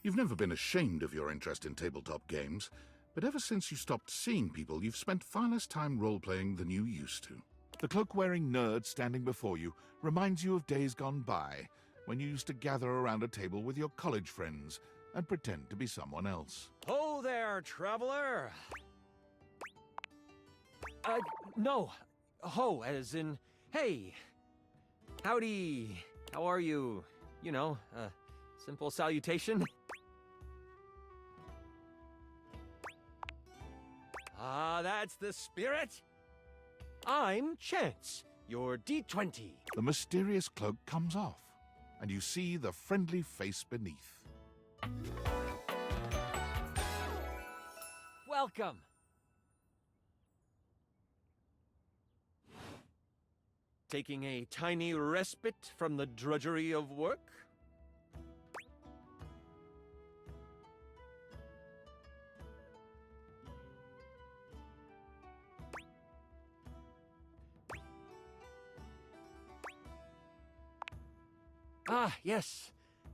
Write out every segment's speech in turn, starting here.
You've never been ashamed of your interest in tabletop games, but ever since you stopped seeing people, you've spent far less time role-playing than you used to. The cloak-wearing nerd standing before you reminds you of days gone by, when you used to gather around a table with your college friends and pretend to be someone else. Ho there, traveler! No. Ho, as in, hey. Howdy. How are you? You know, simple salutation. Ah, that's the spirit. I'm Chance, your D20. The mysterious cloak comes off, and you see the friendly face beneath. Welcome. Taking a tiny respite from the drudgery of work? Ah, yes,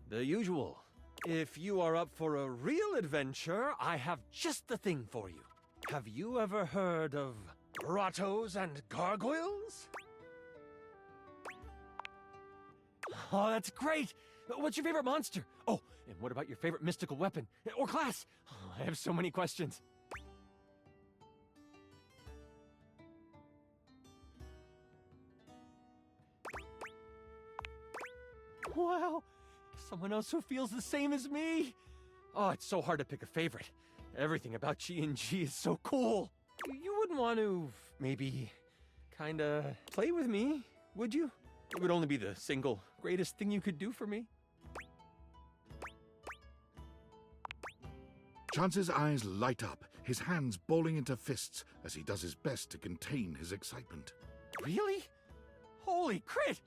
the usual. If you are up for a real adventure, I have just the thing for you. Have you ever heard of grottos and gargoyles? Oh, that's great! What's your favorite monster? Oh, and what about your favorite mystical weapon? Or class? Oh, I have so many questions. Wow! Someone else who feels the same as me! Oh, it's so hard to pick a favorite. Everything about G&G is so cool. You wouldn't want to, maybe, kinda play with me, would you? It would only be the single greatest thing you could do for me. Chance's eyes light up, his hands balling into fists as he does his best to contain his excitement. Really? Holy crit!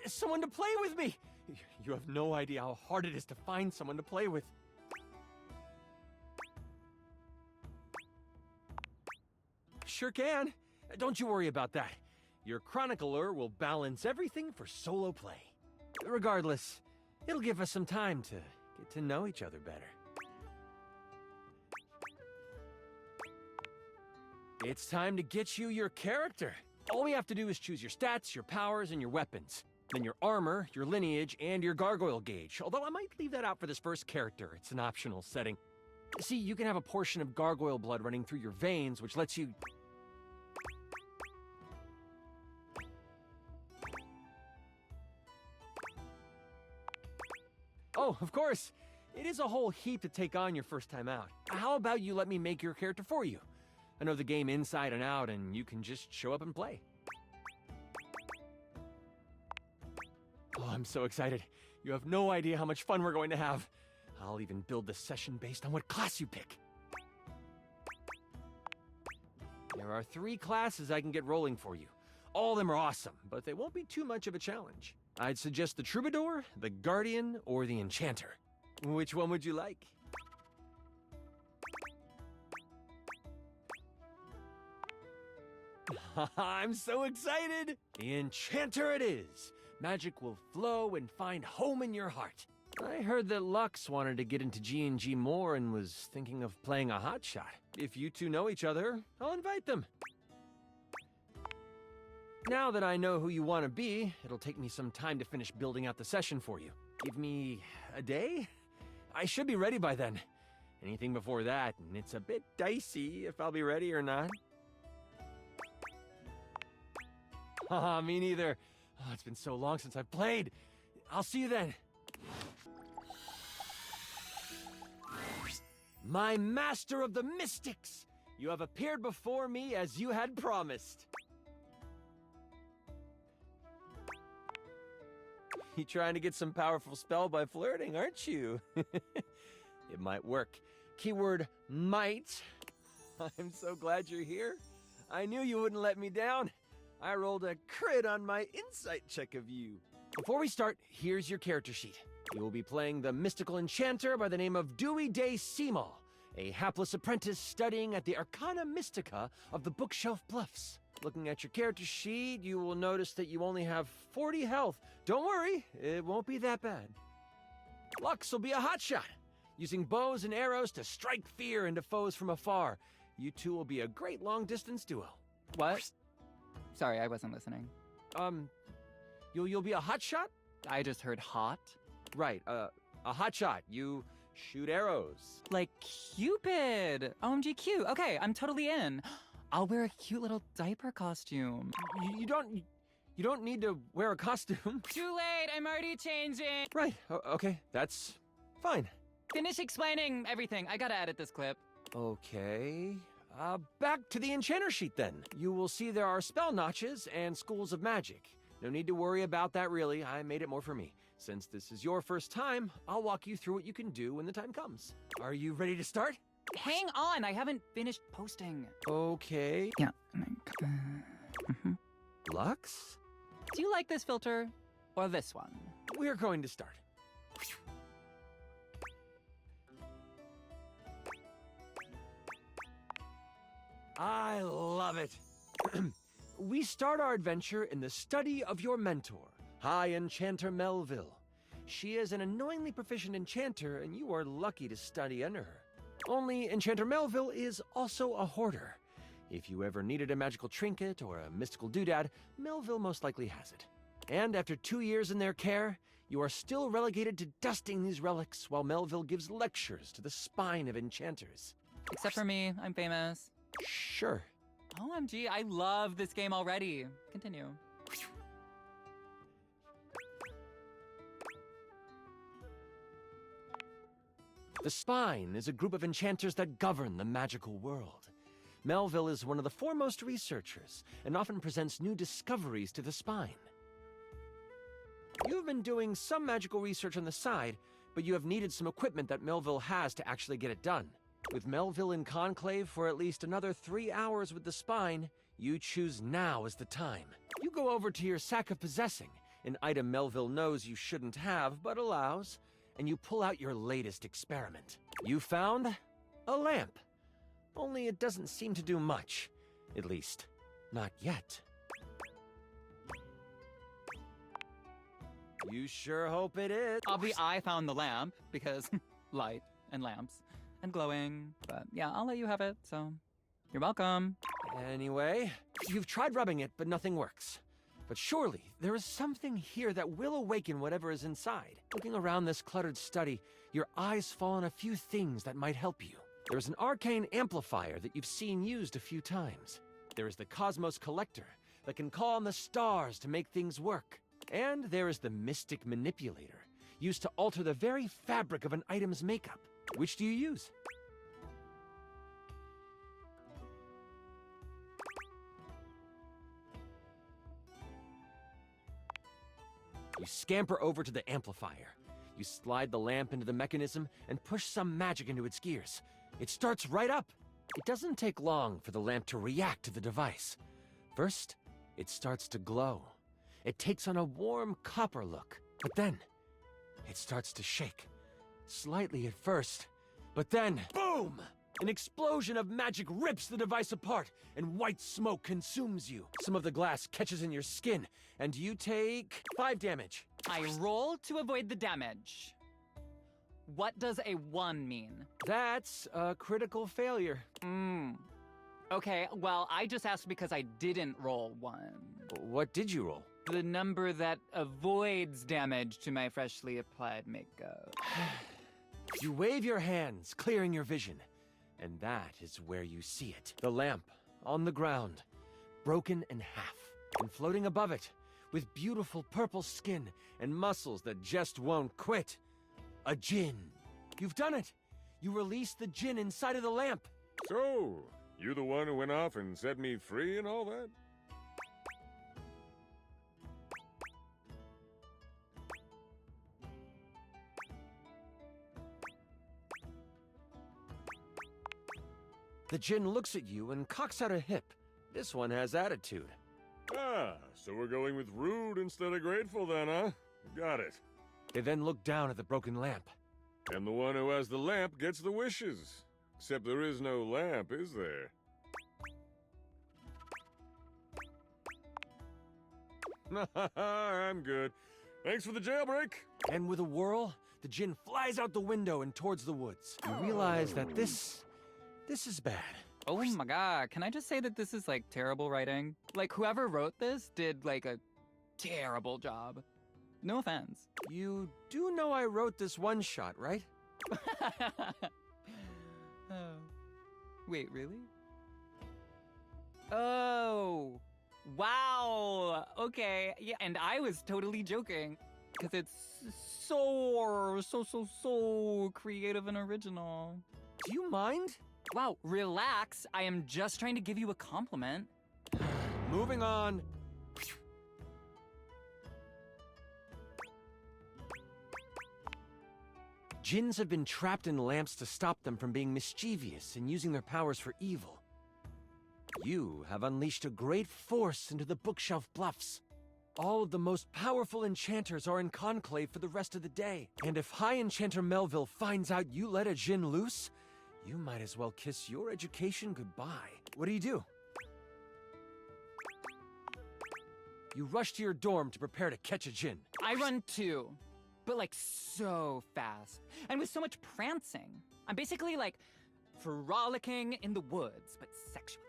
Someone to play with me! You have no idea how hard it is to find someone to play with. Sure can. Don't you worry about that. Your chronicler will balance everything for solo play. Regardless, it'll give us some time to get to know each other better. It's time to get you your character. All we have to do is choose your stats, your powers, and your weapons. Then your armor, your lineage, and your gargoyle gauge. Although I might leave that out for this first character. It's an optional setting. See, you can have a portion of gargoyle blood running through your veins, which lets you... Oh, of course! It is a whole heap to take on your first time out. How about you let me make your character for you? I know the game inside and out, and you can just show up and play. Oh, I'm so excited. You have no idea how much fun we're going to have. I'll even build the session based on what class you pick. There are 3 classes I can get rolling for you. All of them are awesome, but they won't be too much of a challenge. I'd suggest the Troubadour, the Guardian, or the Enchanter. Which one would you like? I'm so excited! The Enchanter it is! Magic will flow and find home in your heart. I heard that Lux wanted to get into G&G more and was thinking of playing a hotshot. If you two know each other, I'll invite them. Now that I know who you want to be, it'll take me some time to finish building out the session for you. Give me a day? I should be ready by then. Anything before that, and it's a bit dicey if I'll be ready or not. Haha, me neither. Oh, it's been so long since I've played. I'll see you then. My master of the mystics! You have appeared before me as you had promised. You trying to get some powerful spell by flirting, aren't you? It might work. Keyword might. I'm so glad you're here. I knew you wouldn't let me down. I rolled a crit on my insight check of you. Before we start, here's your character sheet. You will be playing the mystical enchanter by the name of Dewey Day Seamal, a hapless apprentice studying at the Arcana Mystica of the Bookshelf Bluffs. Looking at your character sheet, you will notice that you only have 40 health. Don't worry, it won't be that bad. Lux will be a hotshot. using bows and arrows to strike fear into foes from afar. You two will be a great long-distance duo. What? Sorry, I wasn't listening. You'll be a hotshot? I just heard hot. Right, a hotshot. You shoot arrows. Like Cupid! OMG cute. Okay, I'm totally in. I'll wear a cute little diaper costume. You don't need to wear a costume. Too late, I'm already changing. Right, okay, that's fine. Finish explaining everything. I gotta edit this clip. Okay. Back to the enchanter sheet then. You will see there are spell notches and schools of magic. No need to worry about that really, I made it more for me. Since this is your first time, I'll walk you through what you can do when the time comes. Are you ready to start? Hang on, I haven't finished posting. Okay. Yeah. Lux? Do you like this filter or this one? We're going to start. I love it. We start our adventure in the study of your mentor, High Enchanter Melville. She is an annoyingly proficient enchanter, and you are lucky to study under her. Only Enchanter Melville is also a hoarder. If you ever needed a magical trinket or a mystical doodad, Melville most likely has it. And after 2 years in their care, you are still relegated to dusting these relics while Melville gives lectures to the spine of enchanters. Except for me, I'm famous. Sure. OMG, I love this game already. Continue. The Spine is a group of enchanters that govern the magical world. Melville is one of the foremost researchers and often presents new discoveries to the Spine. You've been doing some magical research on the side, but you have needed some equipment that Melville has to actually get it done. With Melville in conclave for at least another 3 hours with the Spine, you choose now as the time. You go over to your sack of possessing, an item Melville knows you shouldn't have but allows, and you pull out your latest experiment. You found a lamp. Only it doesn't seem to do much. At least, not yet. You sure hope it is. I found the lamp because light and lamps and glowing. But yeah, I'll let you have it, so you're welcome. Anyway, you've tried rubbing it, but nothing works. But surely, there is something here that will awaken whatever is inside. Looking around this cluttered study, your eyes fall on a few things that might help you. There is an arcane amplifier that you've seen used a few times. There is the Cosmos Collector that can call on the stars to make things work. And there is the Mystic Manipulator, used to alter the very fabric of an item's makeup. Which do you use? You scamper over to the amplifier. You slide the lamp into the mechanism and push some magic into its gears. It starts right up. It doesn't take long for the lamp to react to the device. First, it starts to glow. It takes on a warm copper look, but then it starts to shake. Slightly at first, but then, boom! An explosion of magic rips the device apart, and white smoke consumes you. Some of the glass catches in your skin, and you take 5 damage. I roll to avoid the damage. What does a 1 mean? That's a critical failure. Okay, well, I just asked because I didn't roll 1. What did you roll? The number that avoids damage to my freshly applied makeup. You wave your hands, clearing your vision. And that is where you see it. The lamp, on the ground, broken in half. And floating above it, with beautiful purple skin and muscles that just won't quit. A djinn. You've done it! You released the djinn inside of the lamp. So, you the one who went off and set me free and all that? The djinn looks at you and cocks out a hip. This one has attitude. Ah, so we're going with rude instead of grateful then, huh? Got it. They then look down at the broken lamp. And the one who has the lamp gets the wishes. Except there is no lamp, is there? I'm good. Thanks for the jailbreak. And with a whirl, the the gin flies out the window and towards the woods. You realize that this is bad. Oh my god, can I just say that this is like terrible writing? Like whoever wrote this did like a terrible job. No offense. You do know I wrote this one shot, right? Oh. Wait, really? Oh, wow. Okay, yeah, and I was totally joking because it's so creative and original. Do you mind? Wow, relax. I am just trying to give you a compliment. Moving on. Jinns have been trapped in lamps to stop them from being mischievous and using their powers for evil. You have unleashed a great force into the bookshelf bluffs. All of the most powerful enchanters are in conclave for the rest of the day. And if High Enchanter Melville finds out you let a Jinn loose, you might as well kiss your education goodbye. What do? You rush to your dorm to prepare to catch a Jinn. I run too, but like so fast. And with so much prancing. I'm basically like frolicking in the woods, but sexually.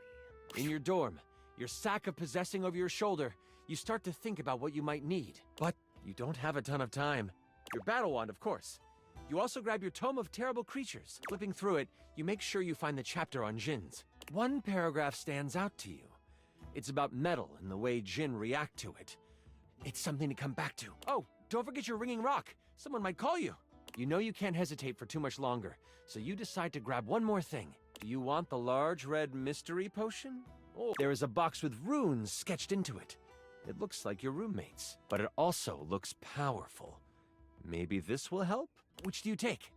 In your dorm, your sack of possessing over your shoulder, you start to think about what you might need. But you don't have a ton of time. Your battle wand, of course. You also grab your Tome of Terrible Creatures. Flipping through it, you make sure you find the chapter on Jinns. One paragraph stands out to you. It's about metal and the way Jinn react to it. It's something to come back to. Oh, don't forget your ringing rock. Someone might call you. You know you can't hesitate for too much longer, so you decide to grab one more thing. Do you want the large red mystery potion? Oh, there is a box with runes sketched into it. It looks like your roommate's, but it also looks powerful. Maybe this will help? Which do you take?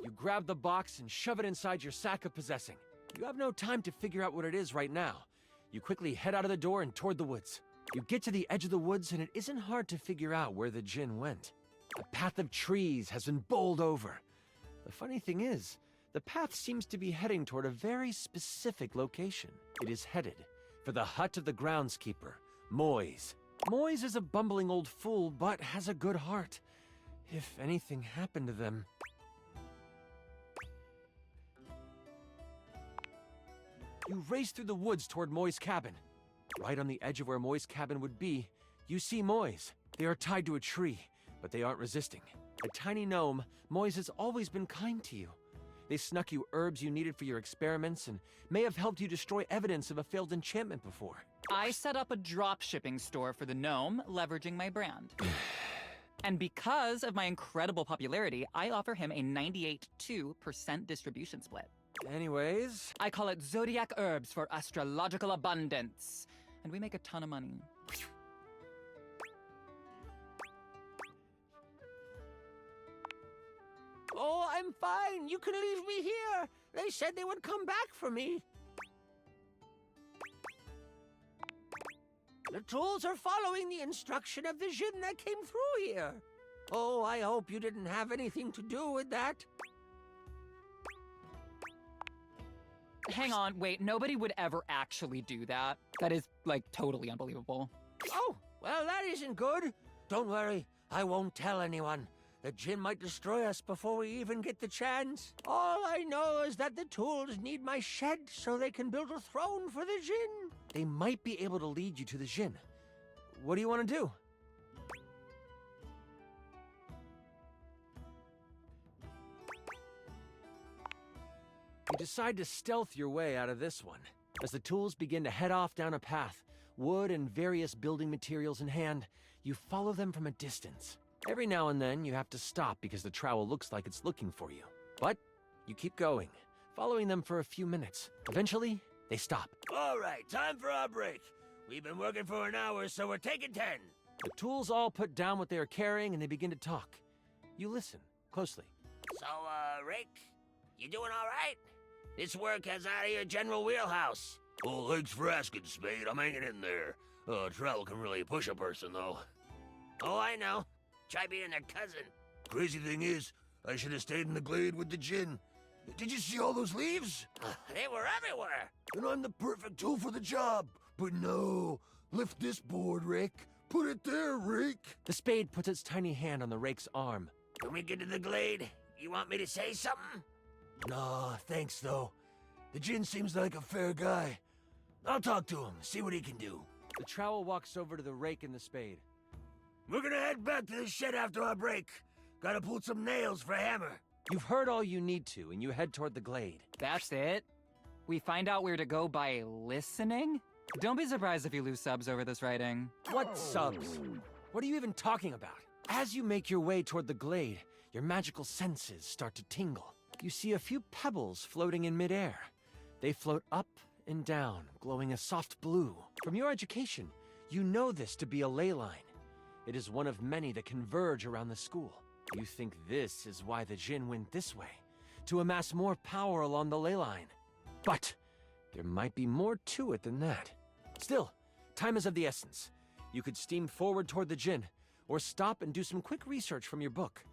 You grab the box and shove it inside your sack of possessing. You have no time to figure out what it is right now. You quickly head out of the door and toward the woods. You get to the edge of the woods and it isn't hard to figure out where the Jinn went. A path of trees has been bowled over. The funny thing is, the path seems to be heading toward a very specific location. It is headed for the hut of the groundskeeper, Moise. Moise is a bumbling old fool, but has a good heart. If anything happened to them... You race through the woods toward Moi's cabin. Right on the edge of where Moi's cabin would be, you see Moise. They are tied to a tree, but they aren't resisting. A tiny gnome, Moise has always been kind to you. They snuck you herbs you needed for your experiments and may have helped you destroy evidence of a failed enchantment before. I set up a drop shipping store for the gnome, leveraging my brand. And because of my incredible popularity, I offer him a 98.2% distribution split. Anyways... I call it Zodiac Herbs for astrological abundance. And we make a ton of money. Oh, I'm fine. You can leave me here. They said they would come back for me. The tools are following the instruction of the Jinn that came through here. Oh, I hope you didn't have anything to do with that. Hang on, wait, nobody would ever actually do that. That is, like, totally unbelievable. Oh, well, that isn't good. Don't worry, I won't tell anyone. The Jinn might destroy us before we even get the chance. All I know is that the tools need my shed so they can build a throne for the Jinn. They might be able to lead you to the Jinn. What do you want to do? You decide to stealth your way out of this one. As the tools begin to head off down a path, wood and various building materials in hand, you follow them from a distance. Every now and then, you have to stop because the trowel looks like it's looking for you. But you keep going, following them for a few minutes. Eventually, they stop. All right, time for our break. We've been working for an hour, so we're taking 10. The tools all put down what they are carrying and they begin to talk. You listen closely. So, Rick, you doing all right? This work has out of your general wheelhouse. Oh, thanks for asking, Spade. I'm hanging in there. Tyrell can really push a person, though. Oh, I know. Try being their cousin. Crazy thing is, I should have stayed in the glade with the Jinn. Did you see all those leaves? They were everywhere. And I'm the perfect tool for the job. But no, Lift this board, Rick. Put it there, Rick. The spade puts its tiny hand on the rake's arm. When we get to the glade, you want me to say something? Nah, thanks, though. The Djinn seems like a fair guy. I'll talk to him, see what he can do. The trowel walks over to the rake and the spade. We're gonna head back to the shed after our break. Gotta pull some nails for a hammer. You've heard all you need to, and you head toward the glade. That's it? We find out where to go by listening? Don't be surprised if you lose subs over this writing. What subs? What are you even talking about? As you make your way toward the glade, your magical senses start to tingle. You see a few pebbles floating in midair. They float up and down, glowing a soft blue. From your education, you know this to be a ley line. It is one of many that converge around the school. You think this is why the Djinn went this way, to amass more power along the ley line. But there might be more to it than that. Still, time is of the essence. You could steam forward toward the Djinn, or stop and do some quick research from your book.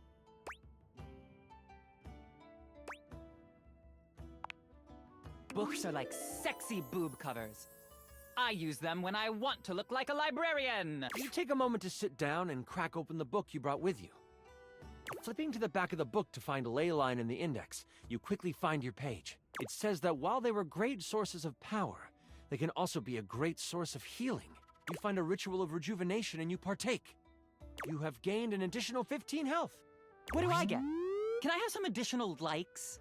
Books are like sexy boob covers. I use them when I want to look like a librarian. You take a moment to sit down and crack open the book you brought with you. Flipping to the back of the book to find a ley line in the index, you quickly find your page. It says that while they were great sources of power, they can also be a great source of healing. You find a ritual of rejuvenation and you partake. You have gained an additional 15 health. What do I get? Can I have some additional likes?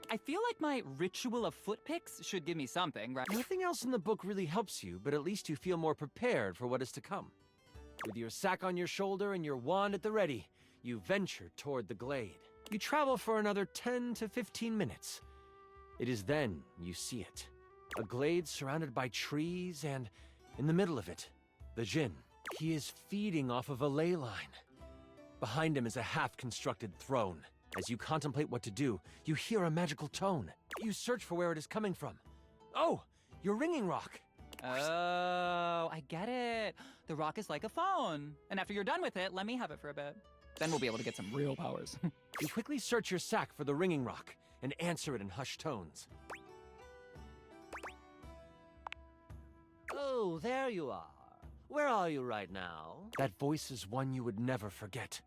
I feel like my ritual of foot picks should give me something, right? Nothing else in the book really helps you, but at least you feel more prepared for what is to come. With your sack on your shoulder and your wand at the ready, you venture toward the glade. You travel for another 10 to 15 minutes. It is then you see it. A glade surrounded by trees, and in the middle of it, the Djinn. He is feeding off of a ley line. Behind him is a half-constructed throne. As you contemplate what to do, you hear a magical tone. You search for where it is coming from. Oh, your ringing rock. Oh, I get it. The rock is like a phone. And after you're done with it, let me have it for a bit. Then we'll be able to get some real powers. You quickly search your sack for the ringing rock and answer it in hushed tones. Oh, there you are. Where are you right now? That voice is one you would never forget.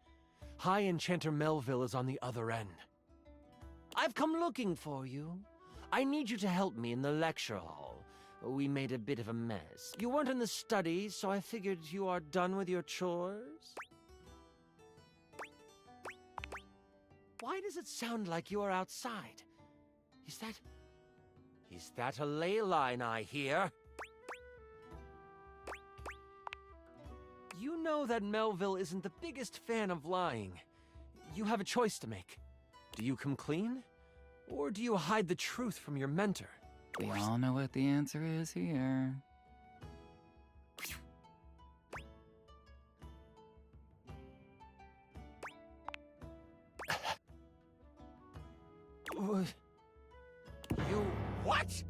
High Enchanter Melville is on the other end. I've come looking for you. I need you to help me in the lecture hall. We made a bit of a mess. You weren't in the study, so I figured you are done with your chores. Why does it sound like you are outside? Is that a ley line I hear? You know that Melville isn't the biggest fan of lying. You have a choice to make. Do you come clean? Or do you hide the truth from your mentor? We all know what the answer is here. You what?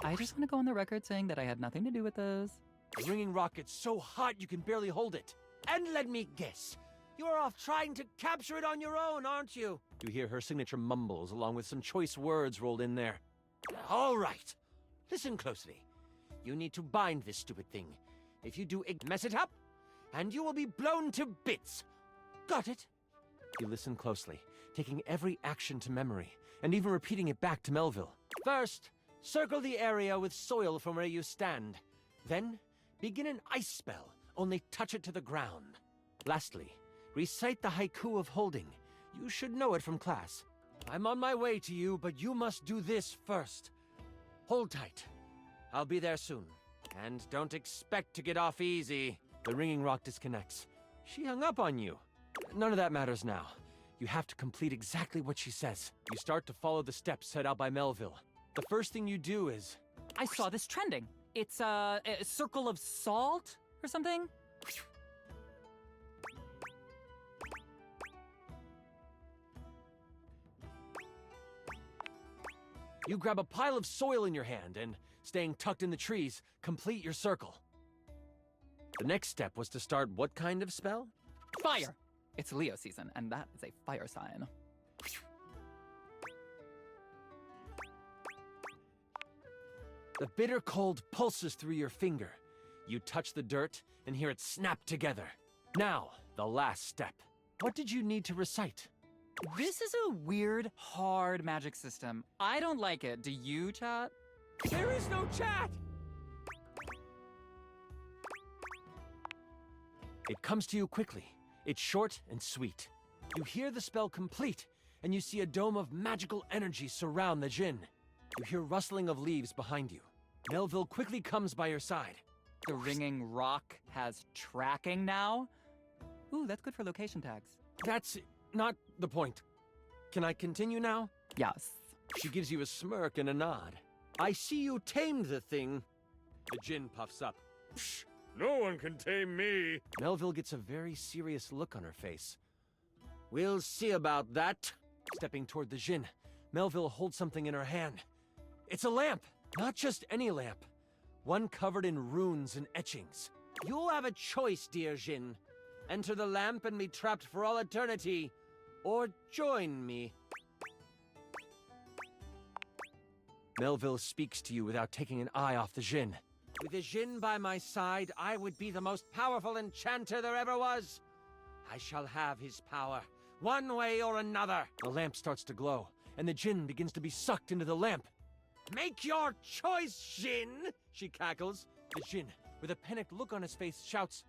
I just want to go on the record saying that I had nothing to do with this. The ringing rock gets so hot you can barely hold it. And let me guess, you are off trying to capture it on your own, aren't you? You hear her signature mumbles along with some choice words rolled in there. All right. Listen closely. You need to bind this stupid thing. If you do, mess it up, and you will be blown to bits. Got it? You listen closely, taking every action to memory, and even repeating it back to Melville. First, circle the area with soil from where you stand. Then, begin an ice spell, only touch it to the ground. Lastly, recite the haiku of holding. You should know it from class. I'm on my way to you, but you must do this first. Hold tight. I'll be there soon. And don't expect to get off easy. The ringing rock disconnects. She hung up on you. None of that matters now. You have to complete exactly what she says. You start to follow the steps set out by Melville. The first thing you do is... I saw this trending. It's a circle of salt or something? You grab a pile of soil in your hand and, staying tucked in the trees, complete your circle. The next step was to start what kind of spell? Fire! It's Leo season, and that is a fire sign. The bitter cold pulses through your finger. You touch the dirt and hear it snap together. Now, the last step. What did you need to recite? This is a weird, hard magic system. I don't like it. Do you, chat? There is no chat! It comes to you quickly. It's short and sweet. You hear the spell complete, and you see a dome of magical energy surround the djinn. You hear rustling of leaves behind you. Melville quickly comes by your side. The ringing rock has tracking now? Ooh, that's good for location tags. That's not the point. Can I continue now? Yes. She gives you a smirk and a nod. I see you tamed the thing. The djinn puffs up. Psh, no one can tame me. Melville gets a very serious look on her face. We'll see about that. Stepping toward the djinn, Melville holds something in her hand. It's a lamp. Not just any lamp. One covered in runes and etchings. You'll have a choice, dear djinn. Enter the lamp and be trapped for all eternity, or join me. Melville speaks to you without taking an eye off the djinn. With the djinn by my side, I would be the most powerful enchanter there ever was. I shall have his power, one way or another. The lamp starts to glow, and the djinn begins to be sucked into the lamp. Make your choice, djinn, she cackles. The djinn, with a panicked look on his face, shouts,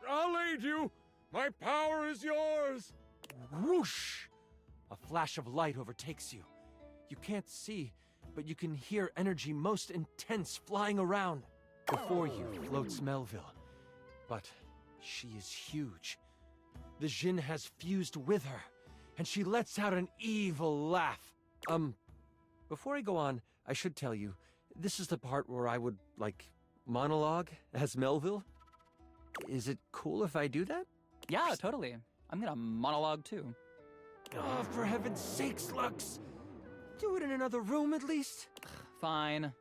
I'll aid you. My power is yours. Whoosh! A flash of light overtakes you. You can't see, but you can hear energy most intense flying around. Before you floats Melville, but she is huge. The djinn has fused with her, and she lets out an evil laugh. Before I go on, I should tell you, this is the part where I would, monologue as Melville. Is it cool if I do that? Yeah, totally. I'm gonna monologue too. Oh, for heaven's sakes, Lux! Do it in another room at least. Fine.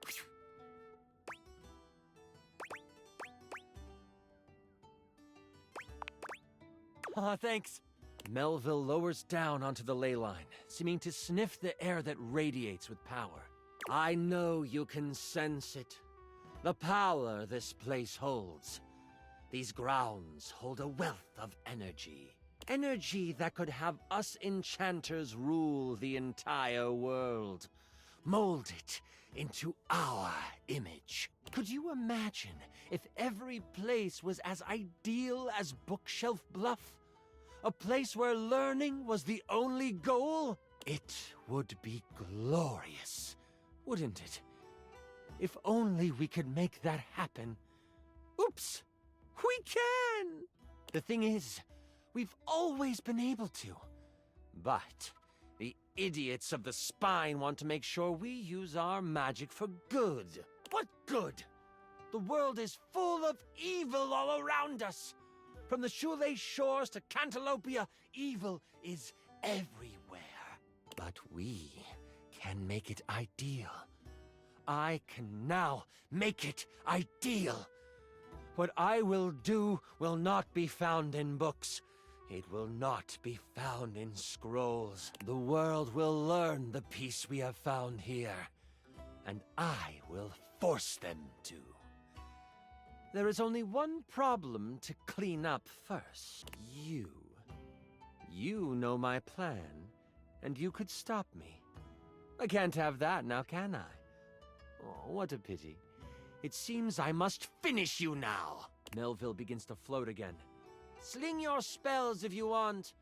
Thanks. Melville lowers down onto the ley line, seeming to sniff the air that radiates with power. I know you can sense it. The power this place holds. These grounds hold a wealth of energy. Energy that could have us enchanters rule the entire world. Mold it into our image. Could you imagine if every place was as ideal as Bookshelf Bluff? A place where learning was the only goal? It would be glorious, wouldn't it? If only we could make that happen. Oops! We can! The thing is, we've always been able to. But the idiots of the spine want to make sure we use our magic for good. What good? The world is full of evil all around us. From the shoelace shores to Cantalopia, evil is everywhere. But we can make it ideal. I can now make it ideal. What I will do will not be found in books. It will not be found in scrolls. The world will learn the peace we have found here, and I will force them to. There is only one problem to clean up first. You. You know my plan, and you could stop me. I can't have that now, can I? Oh, what a pity. It seems I must finish you now. Melville begins to float again. Sling your spells if you want.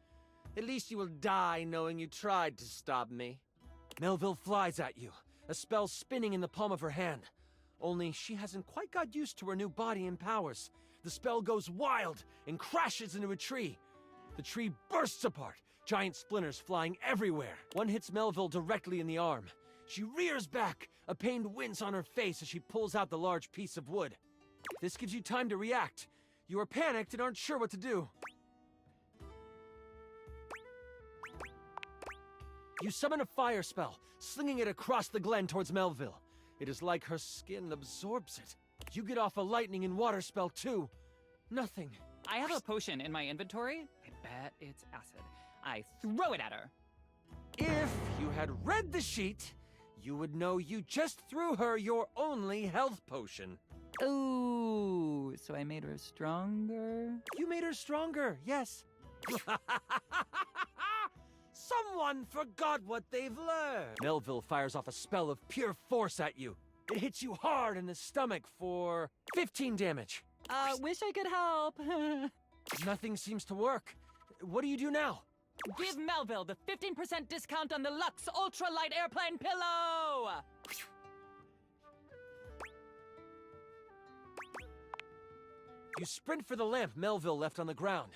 At least you will die knowing you tried to stop me. Melville flies at you, a spell spinning in the palm of her hand. Only she hasn't quite got used to her new body and powers. The spell goes wild and crashes into a tree. The tree bursts apart, giant splinters flying everywhere. One hits Melville directly in the arm. She rears back, a pained wince on her face as she pulls out the large piece of wood. This gives you time to react. You are panicked and aren't sure what to do. You summon a fire spell, slinging it across the glen towards Melville. It is like her skin absorbs it. You get off a lightning and water spell too. Nothing. I have a potion in my inventory. I bet it's acid. I throw it at her. If you had read the sheet, you would know you just threw her your only health potion. Ooh, so I made her stronger? You made her stronger, yes. Someone forgot what they've learned. Melville fires off a spell of pure force at you. It hits you hard in the stomach for 15 damage. Wish I could help. Nothing seems to work. What do you do now? Give Melville the 15% discount on the Lux Ultralight Airplane Pillow! You sprint for the lamp Melville left on the ground.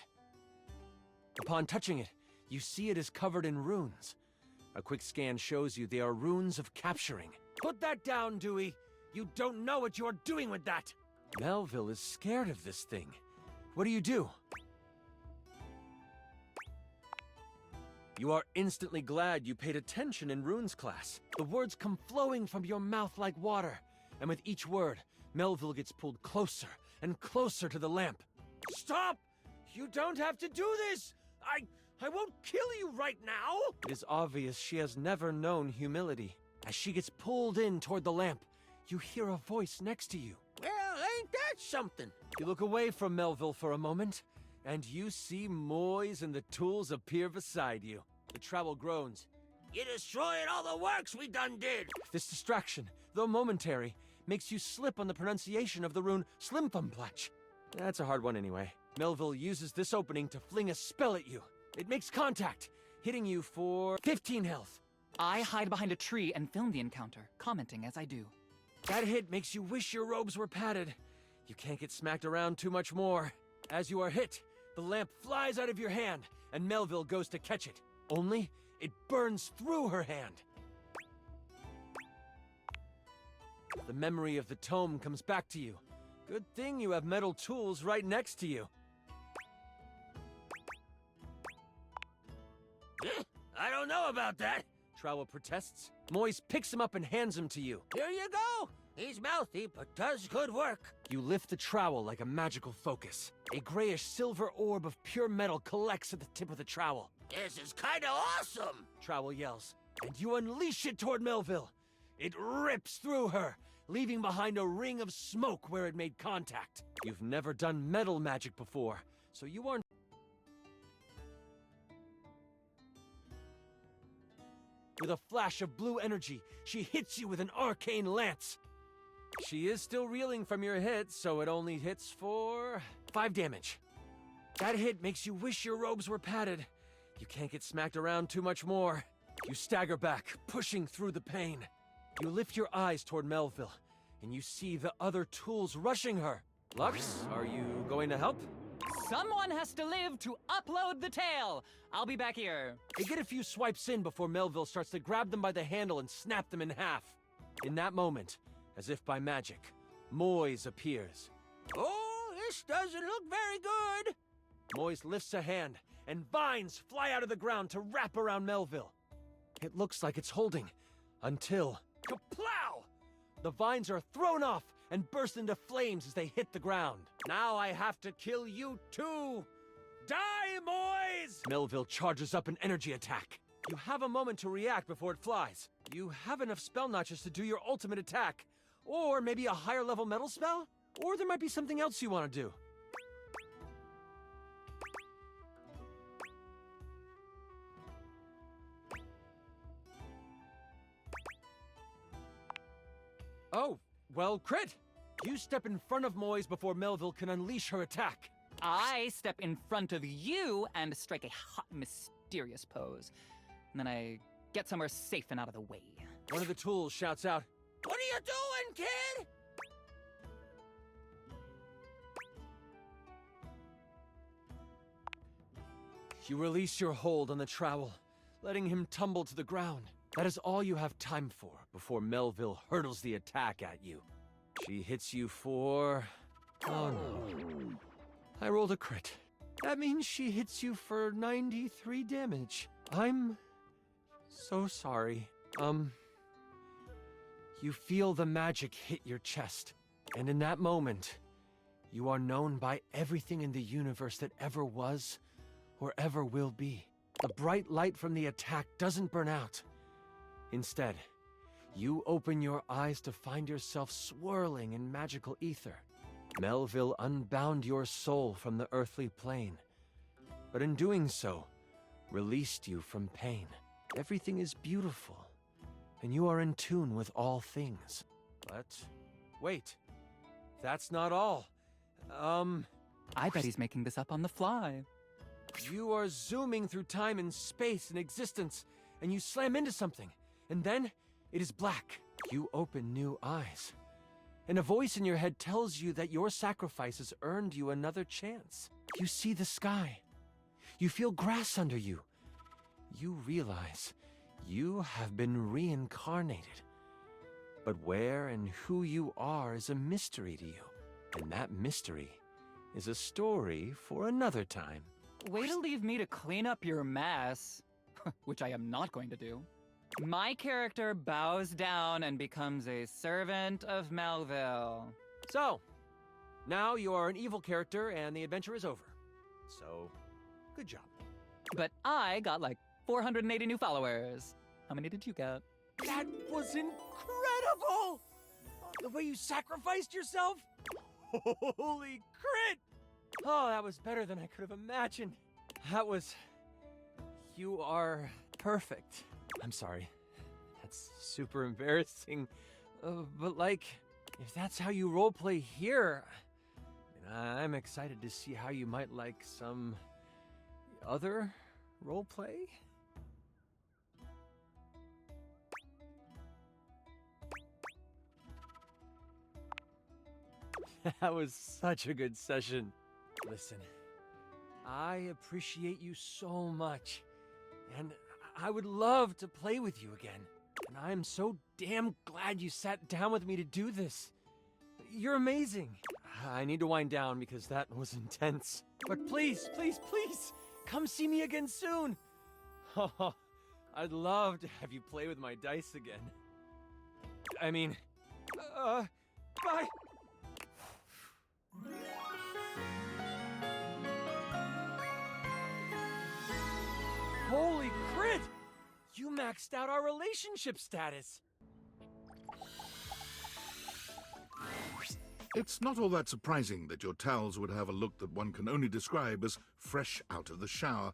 Upon touching it, you see it is covered in runes. A quick scan shows you they are runes of capturing. Put that down, Dewey. You don't know what you're doing with that. Melville is scared of this thing. What do? You are instantly glad you paid attention in runes class. The words come flowing from your mouth like water, and with each word, Melville gets pulled closer and closer to the lamp. Stop! You don't have to do this! I won't kill you right now! It is obvious she has never known humility. As she gets pulled in toward the lamp, you hear a voice next to you. Well, ain't that something? You look away from Melville for a moment, and you see Moise and the tools appear beside you. The trowel groans. You destroyed all the works we done did. This distraction, though momentary, makes you slip on the pronunciation of the rune Slimthumplach. That's a hard one anyway. Melville uses this opening to fling a spell at you. It makes contact, hitting you for 15 health. I hide behind a tree and film the encounter, commenting as I do. That hit makes you wish your robes were padded. You can't get smacked around too much more. As you are hit, the lamp flies out of your hand, and Melville goes to catch it. Only, it burns through her hand. The memory of the tome comes back to you. Good thing you have metal tools right next to you. I don't know about that. Trowel protests. Moise picks him up and hands him to you. Here you go. He's mouthy, but does good work. You lift the trowel like a magical focus. A grayish silver orb of pure metal collects at the tip of the trowel. This is kinda awesome. Trowel yells, and you unleash it toward Melville. It rips through her, leaving behind a ring of smoke where it made contact. You've never done metal magic before, so you aren't. With a flash of blue energy, she hits you with an arcane lance. She is still reeling from your hit, so it only hits for 5 damage. That hit makes you wish your robes were padded. You can't get smacked around too much more. You stagger back, pushing through the pain. You lift your eyes toward Melville, and you see the other tools rushing her. Lux, are you going to help? Someone has to live to upload the tale. I'll be back here. They get a few swipes in before Melville starts to grab them by the handle and snap them in half. In that moment, as if by magic, Moise appears. Oh, this doesn't look very good. Moise lifts a hand, and vines fly out of the ground to wrap around Melville. It looks like it's holding, until... Kaplow! The vines are thrown off and burst into flames as they hit the ground. Now I have to kill you too! Die, Moise! Melville charges up an energy attack. You have a moment to react before it flies. You have enough spell notches to do your ultimate attack. Or maybe a higher level metal spell? Or there might be something else you want to do. Oh, well, crit! You step in front of Moise before Melville can unleash her attack. I step in front of you and strike a hot, mysterious pose. And then I get somewhere safe and out of the way. One of the tools shouts out, What are you doing, kid? You release your hold on the trowel, letting him tumble to the ground. That is all you have time for before Melville hurtles the attack at you. She hits you for... Oh no. I rolled a crit. That means she hits you for 93 damage. I'm... so sorry. You feel the magic hit your chest. And in that moment, you are known by everything in the universe that ever was or ever will be. The bright light from the attack doesn't burn out. Instead, You open your eyes to find yourself swirling in magical ether. Melville unbound your soul from the earthly plane, but in doing so, released you from pain. Everything is beautiful, and you are in tune with all things. But wait, that's not all. I bet he's making this up on the fly. You are zooming through time and space and existence, and you slam into something, and then it is black. You open new eyes, and a voice in your head tells you that your sacrifice has earned you another chance. You see the sky. You feel grass under you. You realize you have been reincarnated. But where and who you are is a mystery to you, and that mystery is a story for another time. Way to leave me to clean up your mess, which I am not going to do. My character bows down and becomes a servant of Melville. So, now you are an evil character and the adventure is over. So, good job. But I got like 480 new followers. How many did you get? That was incredible! The way you sacrificed yourself? Holy crit! Oh, that was better than I could have imagined. You are perfect. I'm sorry. That's super embarrassing. But like, if that's how you roleplay here, I'm excited to see how you might like some other roleplay. That was such a good session. Listen, I appreciate you so much, and I would love to play with you again. And I'm so damn glad you sat down with me to do this. You're amazing. I need to wind down because that was intense. But please, please, please, come see me again soon. Oh, I'd love to have you play with my dice again. I mean, bye. Holy crit! You maxed out our relationship status! It's not all that surprising that your towels would have a look that one can only describe as fresh out of the shower.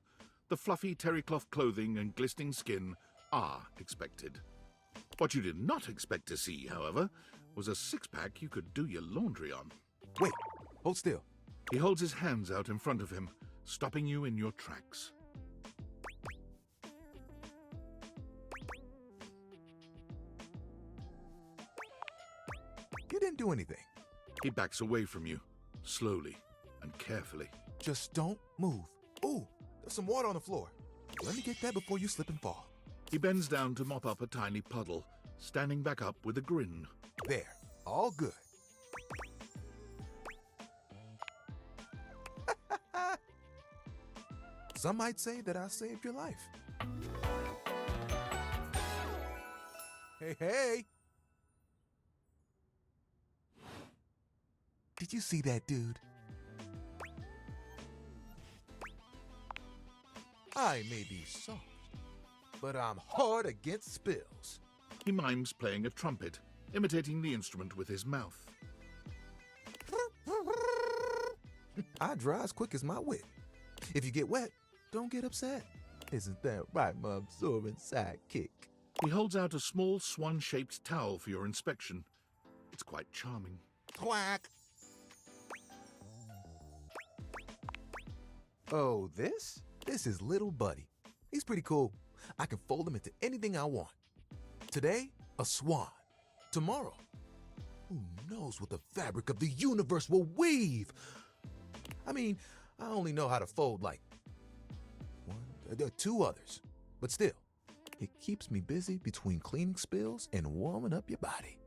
The fluffy terry cloth clothing and glistening skin are expected. What you did not expect to see, however, was a six-pack you could do your laundry on. Wait, hold still. He holds his hands out in front of him, stopping you in your tracks. You didn't do anything. He backs away from you, slowly and carefully. Just don't move. Ooh, there's some water on the floor. Let me get that before you slip and fall. He bends down to mop up a tiny puddle, standing back up with a grin. There, all good. Some might say that I saved your life. Hey, hey! Did you see that dude? I may be soft, but I'm hard against spills. He mimes playing a trumpet, imitating the instrument with his mouth. I dry as quick as my wit. If you get wet, don't get upset. Isn't that right, my absorbent sidekick? He holds out a small swan-shaped towel for your inspection. It's quite charming. Quack! Oh, this? This is Little Buddy. He's pretty cool. I can fold him into anything I want. Today, a swan. Tomorrow, who knows what the fabric of the universe will weave? I mean, I only know how to fold like two others. But still, it keeps me busy between cleaning spills and warming up your body.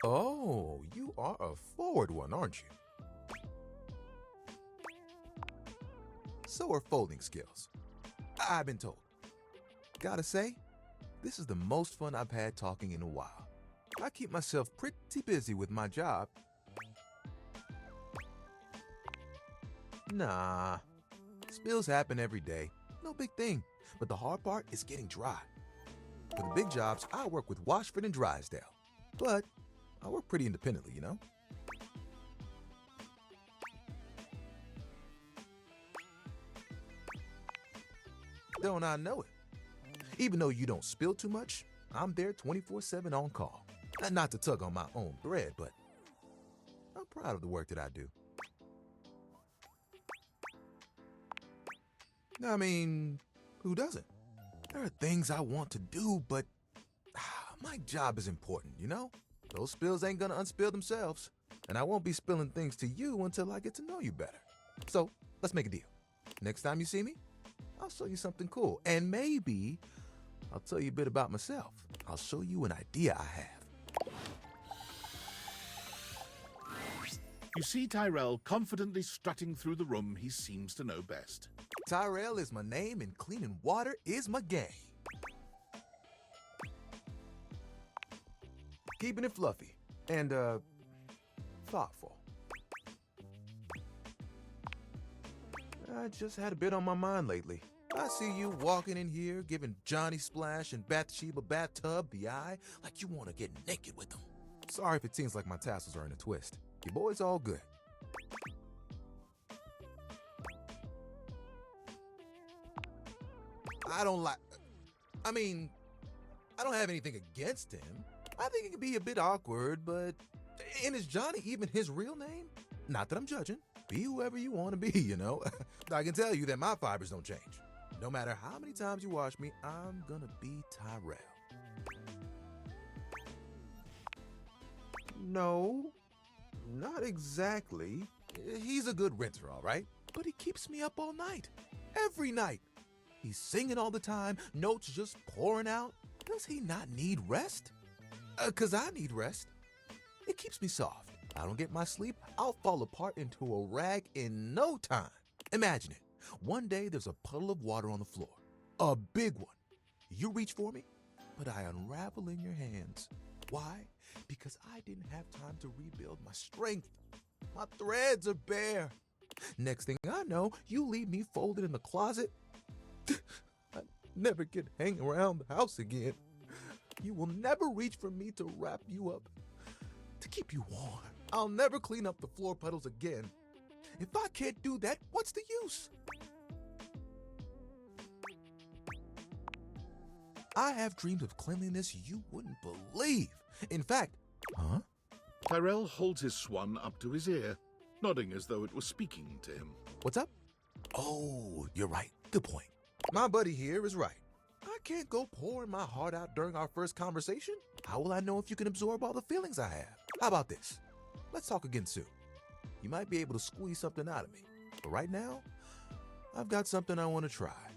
Oh, you are a forward one, aren't you? So are folding skills, I've been told. Gotta say, this is the most fun I've had talking in a while. I keep myself pretty busy with my job. Nah, spills happen every day. No big thing, but the hard part is getting dry. For the big jobs, I work with Washford and Drysdale. But I work pretty independently, you know? Don't I know it? Even though you don't spill too much, I'm there 24/7 on call. And not to tug on my own thread, but I'm proud of the work that I do. I mean, who doesn't? There are things I want to do, but my job is important, you know? Those spills ain't gonna unspill themselves, and I won't be spilling things to you until I get to know you better. So, let's make a deal. Next time you see me, I'll show you something cool, and maybe I'll tell you a bit about myself. I'll show you an idea I have. You see Tyrell confidently strutting through the room he seems to know best. Tyrell is my name, and cleaning water is my game. Keeping it fluffy and, thoughtful. I just had a bit on my mind lately. I see you walking in here, giving Johnny Splash and Bathsheba Bathtub the eye like you want to get naked with them. Sorry if it seems like my tassels are in a twist. Your boy's all good. I don't have anything against him. I think it can be a bit awkward, but... And is Johnny even his real name? Not that I'm judging. Be whoever you want to be, you know? I can tell you that my fibers don't change. No matter how many times you wash me, I'm gonna be Tyrell. No, not exactly. He's a good rinser, all right? But he keeps me up all night. Every night. He's singing all the time, notes just pouring out. Does he not need rest? 'Cause I need rest. It keeps me soft. I don't get my sleep, I'll fall apart into a rag in no time. Imagine it. One day there's a puddle of water on the floor. A big one. You reach for me, but I unravel in your hands. Why? Because I didn't have time to rebuild my strength. My threads are bare. Next thing I know, you leave me folded in the closet. I never get hanging around the house again. You will never reach for me to wrap you up, to keep you warm. I'll never clean up the floor puddles again. If I can't do that, what's the use? I have dreams of cleanliness you wouldn't believe. In fact, huh? Tyrell holds his swan up to his ear, nodding as though it was speaking to him. What's up? Oh, you're right. Good point. My buddy here is right. I can't go pouring my heart out during our first conversation. How will I know if you can absorb all the feelings I have? How about this? Let's talk again soon. You might be able to squeeze something out of me. But right now, I've got something I want to try.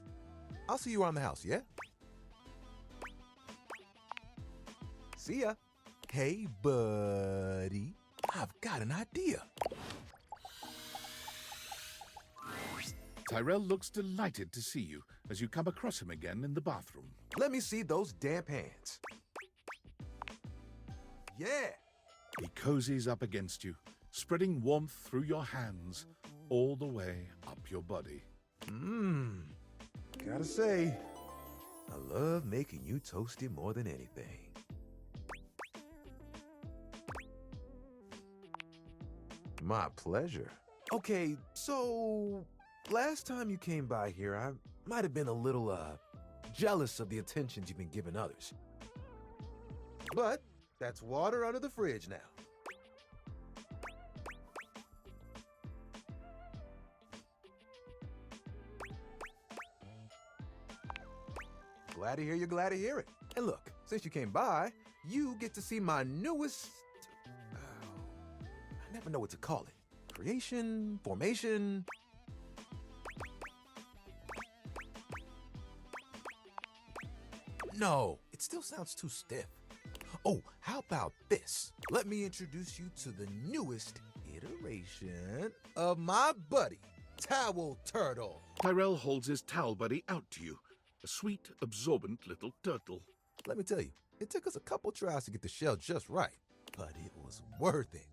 I'll see you around the house, yeah? See ya. Hey, buddy. I've got an idea. Tyrell looks delighted to see you as you come across him again in the bathroom. Let me see those damp hands. Yeah. He cozies up against you, spreading warmth through your hands all the way up your body. Gotta say, I love making you toasty more than anything. My pleasure. Okay, so last time you came by here, I might have been a little, jealous of the attentions you've been giving others. But that's water under the fridge now. Glad to hear you're glad to hear it. And look, since you came by, you get to see my newest... I never know what to call it. Creation, formation... No, it still sounds too stiff. Oh, how about this? Let me introduce you to the newest iteration of my buddy, Towel Turtle. Tyrell holds his towel buddy out to you, a sweet, absorbent little turtle. Let me tell you, it took us a couple tries to get the shell just right, but it was worth it.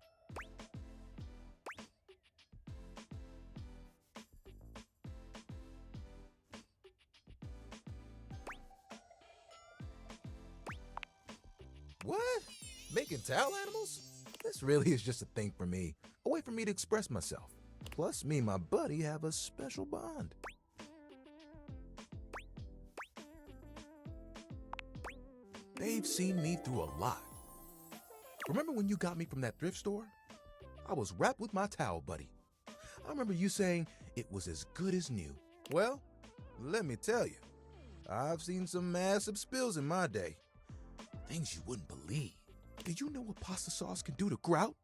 Towel animals? This really is just a thing for me, a way for me to express myself. Plus, me and my buddy have a special bond. They've seen me through a lot. Remember when you got me from that thrift store? I was wrapped with my towel, buddy. I remember you saying it was as good as new. Well, let me tell you, I've seen some massive spills in my day. Things you wouldn't believe. Did you know what pasta sauce can do to grout?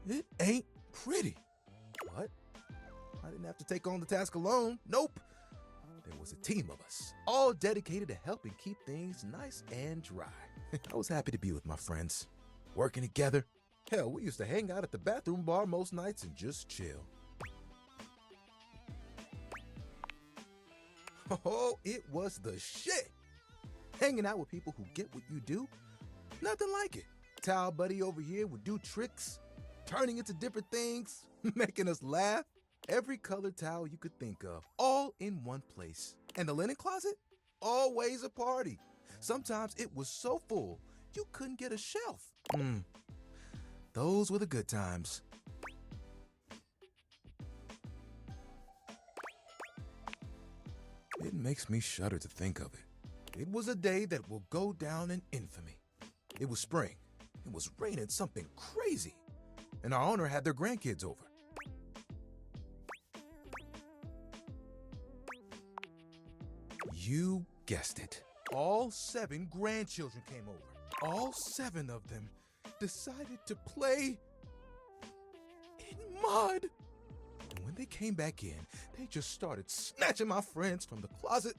It ain't pretty. What? I didn't have to take on the task alone. Nope. There was a team of us, all dedicated to helping keep things nice and dry. I was happy to be with my friends, working together. Hell, we used to hang out at the bathroom bar most nights and just chill. Oh, it was the shit. Hanging out with people who get what you do, nothing like it. Towel buddy over here would do tricks, turning into different things, making us laugh. Every colored towel you could think of, all in one place. And the linen closet? Always a party. Sometimes it was so full, you couldn't get a shelf. Those were the good times. It makes me shudder to think of it. It was a day that will go down in infamy. It was spring. It was raining something crazy. And our owner had their grandkids over. You guessed it. All 7 grandchildren came over. All 7 of them decided to play in mud. And when they came back in, they just started snatching my friends from the closet.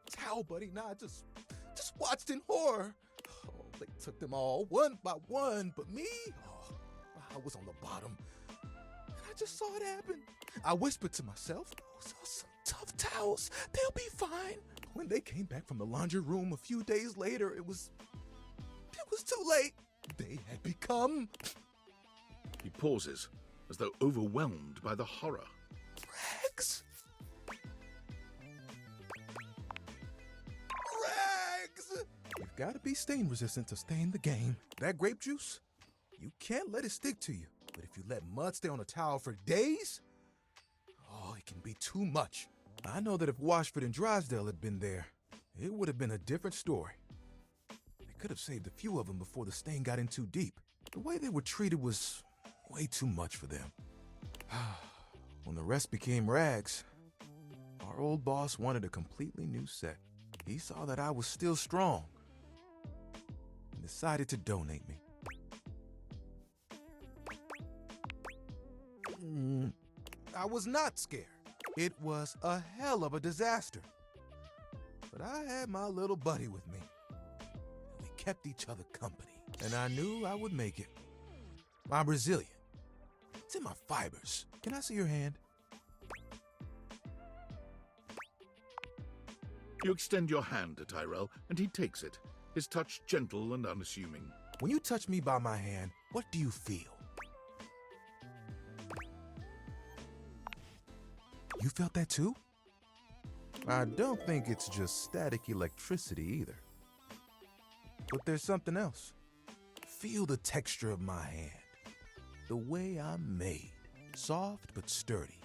Towel buddy and I just watched in horror. Oh, they took them all one by one, but me, I was on the bottom. And I just saw it happen. I whispered to myself, some tough towels, they'll be fine. When they came back from the laundry room a few days later, it was too late. They had become... He pauses, as though overwhelmed by the horror. Rags! Rags! You've got to be stain resistant to stay in the game. That grape juice, you can't let it stick to you. But if you let mud stay on a towel for days, oh, it can be too much. I know that if Washford and Drysdale had been there, it would have been a different story. They could have saved a few of them before the stain got in too deep. The way they were treated was way too much for them. When the rest became rags, our old boss wanted a completely new set. He saw that I was still strong and decided to donate me. I was not scared. It was a hell of a disaster. But I had my little buddy with me. We kept each other company, and I knew I would make it. I'm resilient. It's in my fibers. Can I see your hand? You extend your hand to Tyrell, and he takes it, his touch gentle and unassuming. When you touch me by my hand, what do you feel? You felt that too? I don't think it's just static electricity either. But there's something else. Feel the texture of my hand. The way I'm made. Soft but sturdy.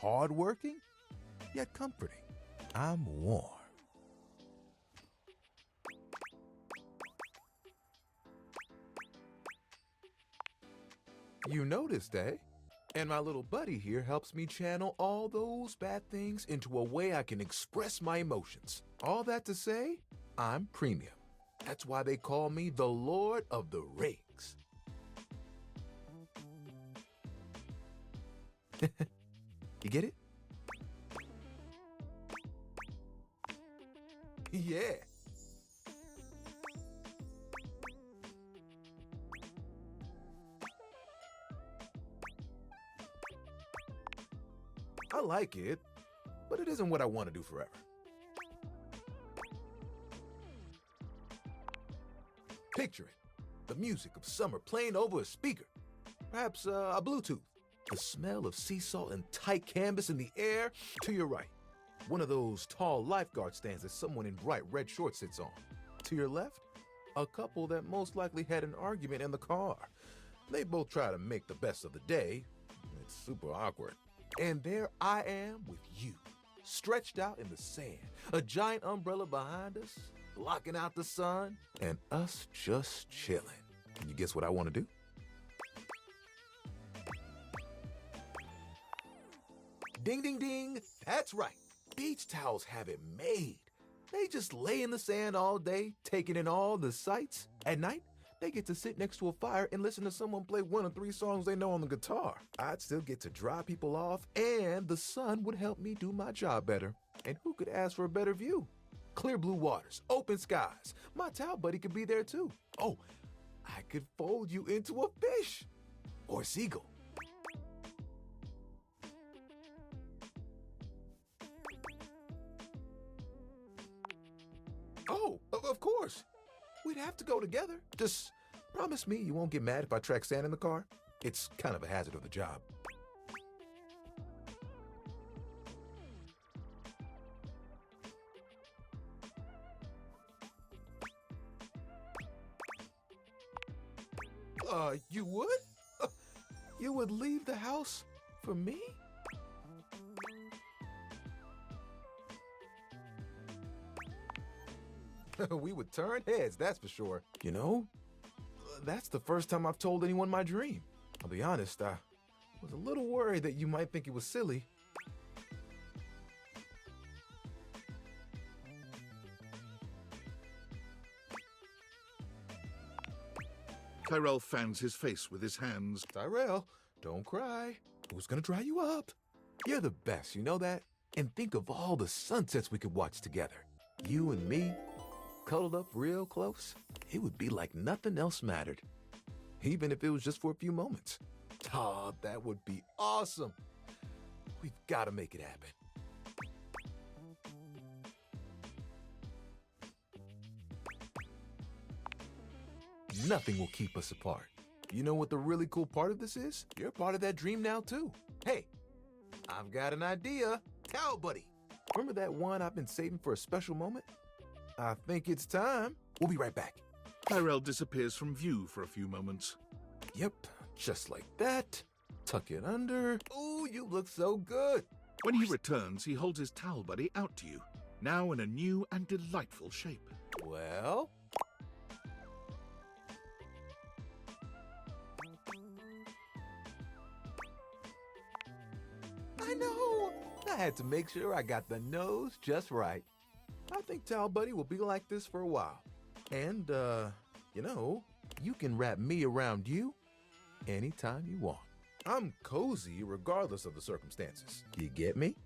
Hard-working, yet comforting. I'm warm. You noticed, eh? And my little buddy here helps me channel all those bad things into a way I can express my emotions. All that to say, I'm premium. That's why they call me the Lord of the Rings. You get it? Yeah. I like it, but it isn't what I want to do forever. Picture it. The music of summer playing over a speaker. Perhaps a Bluetooth. The smell of sea salt and tight canvas in the air to your right. One of those tall lifeguard stands that someone in bright red shorts sits on. To your left, A couple that most likely had an argument in the car. They both try to make the best of the day. It's super awkward. And there I am with you, stretched out in the sand, a giant umbrella behind us, blocking out the sun, and us just chilling. Can you guess what I want to do? Ding, ding, ding. That's right. Beach towels have it made. They just lay in the sand all day, taking in all the sights. At night, they get to sit next to a fire and listen to someone play one of 3 songs they know on the guitar. I'd still get to dry people off, and the sun would help me do my job better. And who could ask for a better view? Clear blue waters, open skies. My towel buddy could be there too. Oh, I could fold you into a fish or a seagull. Oh, of course. We'd have to go together. Just promise me you won't get mad if I track sand in the car. It's kind of a hazard of the job. You would? You would leave the house for me? We would turn heads, that's for sure. You know, that's the first time I've told anyone my dream. I'll be honest, I was a little worried that you might think it was silly. Tyrell fans his face with his hands. Tyrell, don't cry. Who's gonna dry you up? You're the best, you know that? And think of all the sunsets we could watch together. You and me, cuddled up real close. It would be like nothing else mattered. Even if it was just for a few moments. Oh, that would be awesome. We've got to make it happen. Nothing will keep us apart. You know what the really cool part of this is? You're part of that dream now, too. Hey, I've got an idea. Towel buddy. Remember that one I've been saving for a special moment? I think it's time. We'll be right back. Tyrell disappears from view for a few moments. Yep, just like that. Tuck it under. Ooh, you look so good. When he returns, he holds his towel buddy out to you, now in a new and delightful shape. Well? I know. I had to make sure I got the nose just right. I think Towel Buddy will be like this for a while. And, you know, you can wrap me around you anytime you want. I'm cozy regardless of the circumstances. You get me?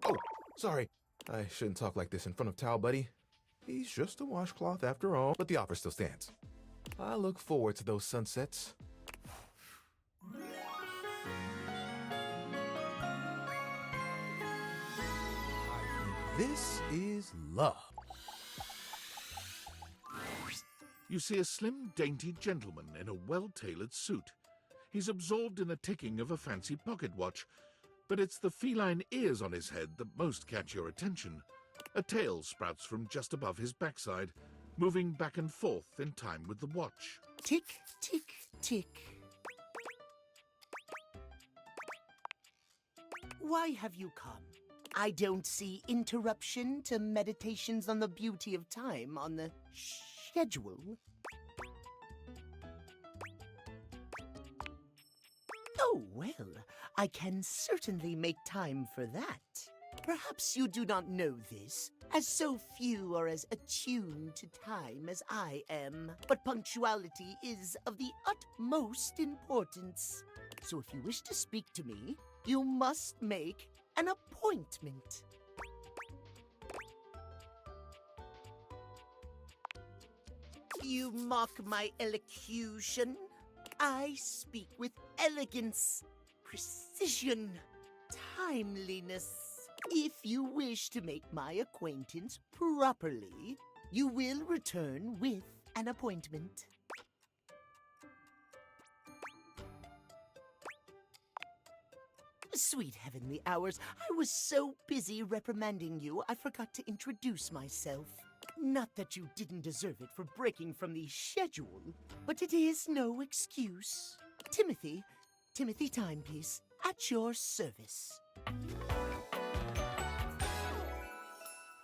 Oh, sorry. I shouldn't talk like this in front of Towel Buddy. He's just a washcloth after all, but the offer still stands. I look forward to those sunsets. This is love. You see a slim, dainty gentleman in a well-tailored suit. He's absorbed in the ticking of a fancy pocket watch, but it's the feline ears on his head that most catch your attention. A tail sprouts from just above his backside, moving back and forth in time with the watch. Tick, tick, tick. Why have you come? I don't see interruption to meditations on the beauty of time on the schedule. Oh, well, I can certainly make time for that. Perhaps you do not know this, as so few are as attuned to time as I am. But punctuality is of the utmost importance. So if you wish to speak to me, you must make an appointment. You mock my elocution. I speak with elegance, precision, timeliness. If you wish to make my acquaintance properly, you will return with an appointment. Sweet heavenly hours, I was so busy reprimanding you, I forgot to introduce myself. Not that you didn't deserve it for breaking from the schedule, but it is no excuse. Timothy Timepiece, at your service.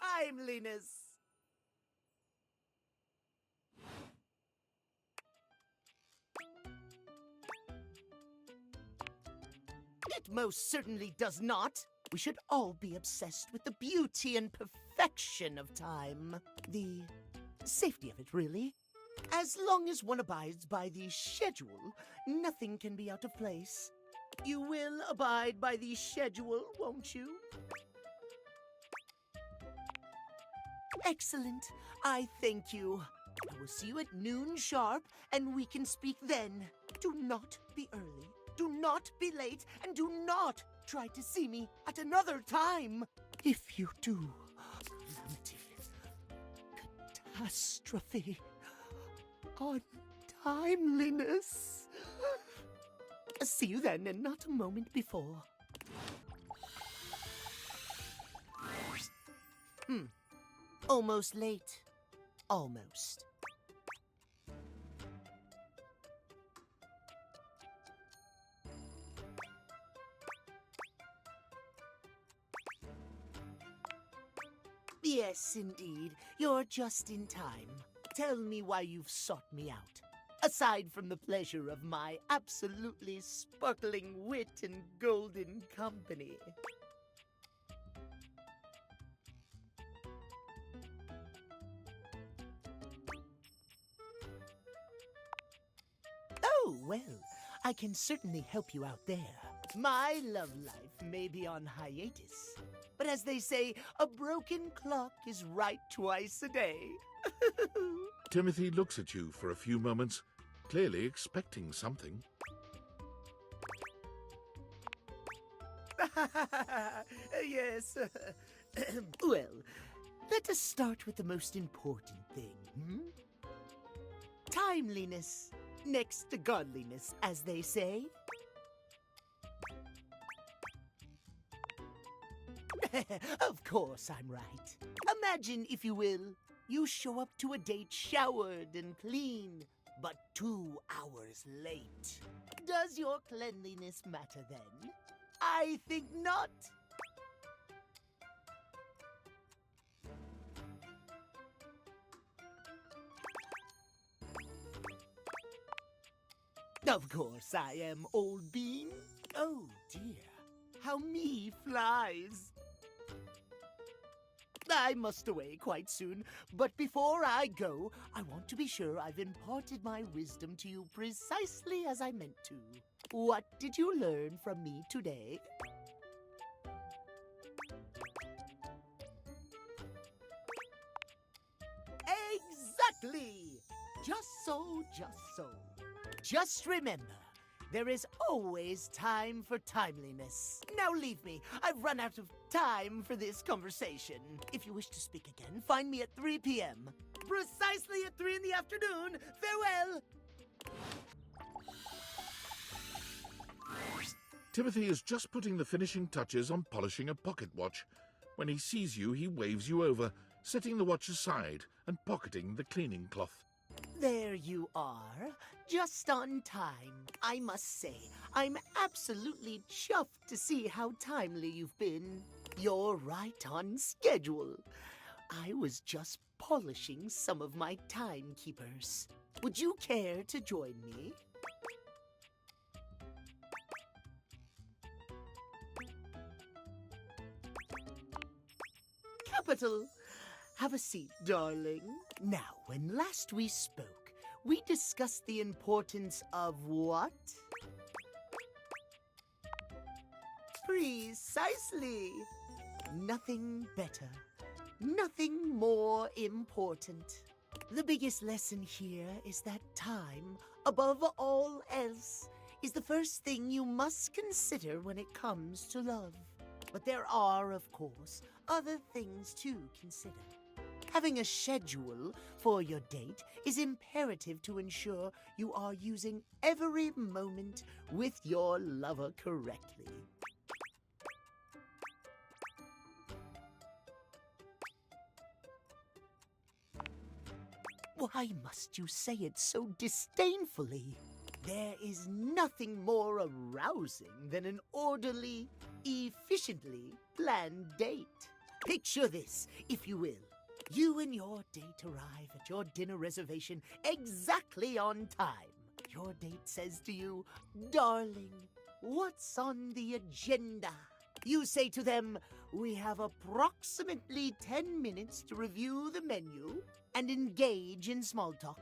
Timeliness. It most certainly does not. We should all be obsessed with the beauty and perfection of time. The safety of it, really. As long as one abides by the schedule, nothing can be out of place. You will abide by the schedule, won't you? Excellent. I thank you. I will see you at noon sharp, and we can speak then. Do not be early. Do not be late, and do not try to see me at another time. If you do, catastrophe, untimeliness. See you then, and not a moment before. Almost late. Almost. Yes, indeed. You're just in time. Tell me why you've sought me out. Aside from the pleasure of my absolutely sparkling wit and golden company. Oh, well, I can certainly help you out there. My love life may be on hiatus, but as they say, a broken clock is right twice a day. Timothy looks at you for a few moments, clearly expecting something. Yes. Well, let us start with the most important thing. Timeliness, next to godliness, as they say. Of course I'm right. Imagine, if you will, you show up to a date showered and clean, but 2 hours late. Does your cleanliness matter then? I think not. Of course I am, old bean. Oh dear, how me flies. I must away quite soon, but before I go, I want to be sure I've imparted my wisdom to you precisely as I meant to. What did you learn from me today? Exactly! Just so, just so. Just remember, there is always time for timeliness. Now leave me. I've run out of time for this conversation. If you wish to speak again, find me at 3 p.m. Precisely at 3 in the afternoon. Farewell! Timothy is just putting the finishing touches on polishing a pocket watch. When he sees you, he waves you over, setting the watch aside and pocketing the cleaning cloth. There you are, just on time. I must say, I'm absolutely chuffed to see how timely you've been. You're right on schedule. I was just polishing some of my timekeepers. Would you care to join me? Capital. Have a seat, darling. Now, when last we spoke, we discussed the importance of what? Precisely. Nothing better. Nothing more important. The biggest lesson here is that time, above all else, is the first thing you must consider when it comes to love. But there are, of course, other things to consider. Having a schedule for your date is imperative to ensure you are using every moment with your lover correctly. Why must you say it so disdainfully? There is nothing more arousing than an orderly, efficiently planned date. Picture this, if you will. You and your date arrive at your dinner reservation exactly on time. Your date says to you, "Darling, what's on the agenda?" You say to them, "We have approximately 10 minutes to review the menu and engage in small talk."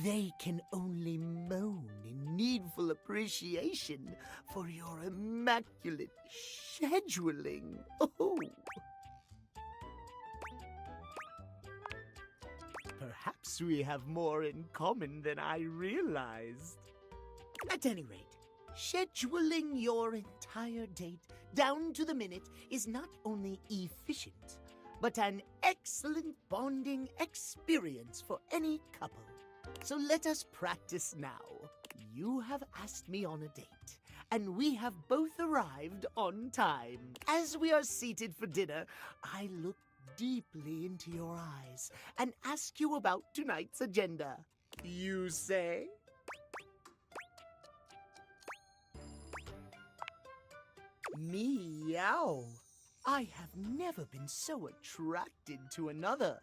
They can only moan in needful appreciation for your immaculate scheduling. Oh. Perhaps we have more in common than I realized. At any rate, scheduling your entire date down to the minute is not only efficient, but an excellent bonding experience for any couple. So let us practice now. You have asked me on a date, and we have both arrived on time. As we are seated for dinner, I look deeply into your eyes and ask you about tonight's agenda. You say? Meow. I have never been so attracted to another.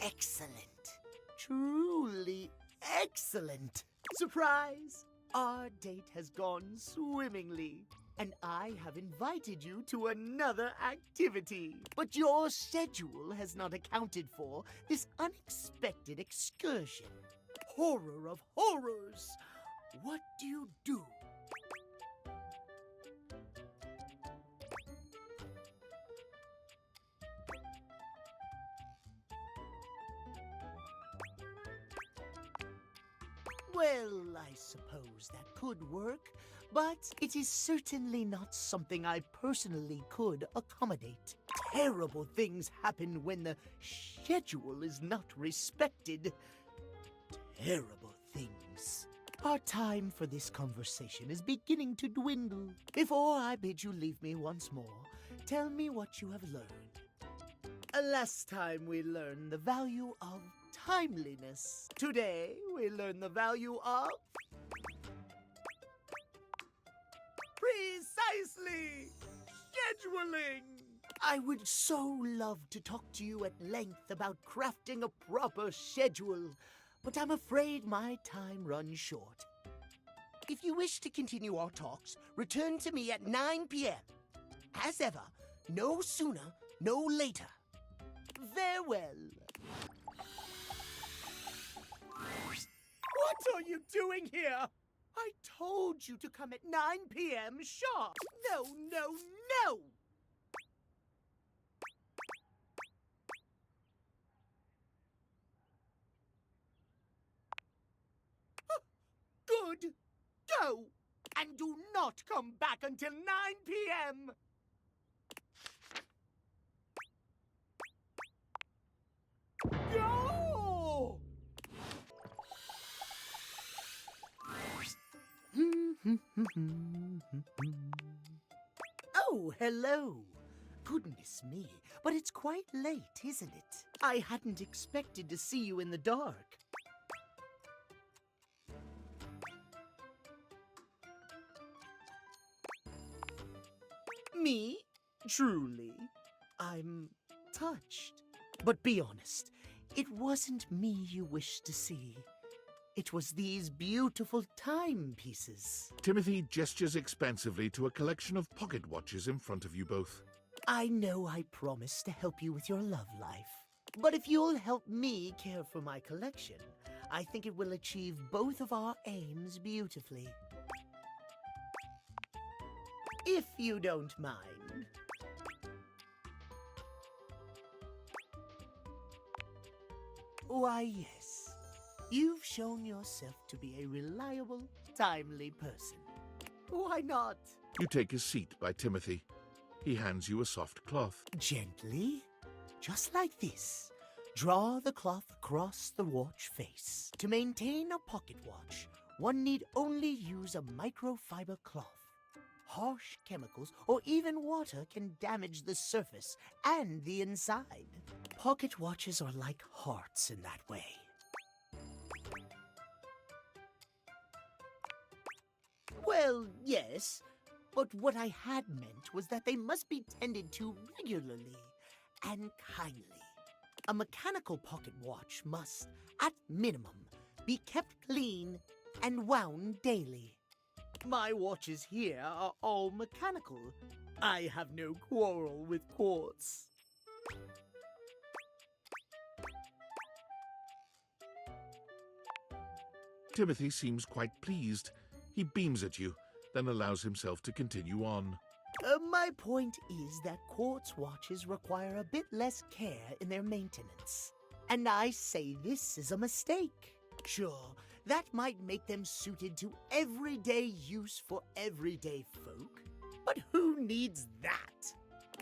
Excellent. Truly excellent. Surprise! Our date has gone swimmingly, and I have invited you to another activity. But your schedule has not accounted for this unexpected excursion. Horror of horrors! What do you do? Well, I suppose that could work, but it is certainly not something I personally could accommodate. Terrible things happen when the schedule is not respected. Terrible things. Our time for this conversation is beginning to dwindle. Before I bid you leave me once more, tell me what you have learned. Last time we learned the value of timeliness. Today, we learn the value of... precisely! Scheduling! I would so love to talk to you at length about crafting a proper schedule, but I'm afraid my time runs short. If you wish to continue our talks, return to me at 9 p.m. As ever, no sooner, no later. Farewell. What are you doing here? I told you to come at 9 p.m. sharp. No, no, no! Good. Go! And do not come back until 9 p.m. Go! Oh, hello. Goodness me, but it's quite late, isn't it? I hadn't expected to see you in the dark. Me? Truly? I'm touched. But be honest, it wasn't me you wished to see. It was these beautiful timepieces. Timothy gestures expansively to a collection of pocket watches in front of you both. I know I promised to help you with your love life. But if you'll help me care for my collection, I think it will achieve both of our aims beautifully. If you don't mind. Why, yes. You've shown yourself to be a reliable, timely person. Why not? You take a seat by Timothy. He hands you a soft cloth. Gently, just like this. Draw the cloth across the watch face. To maintain a pocket watch, one need only use a microfiber cloth. Harsh chemicals or even water can damage the surface and the inside. Pocket watches are like hearts in that way. Well, yes, but what I had meant was that they must be tended to regularly and kindly. A mechanical pocket watch must, at minimum, be kept clean and wound daily. My watches here are all mechanical. I have no quarrel with quartz. Timothy seems quite pleased. He beams at you, then allows himself to continue on. My point is that quartz watches require a bit less care in their maintenance. And I say this is a mistake. Sure, that might make them suited to everyday use for everyday folk, but who needs that?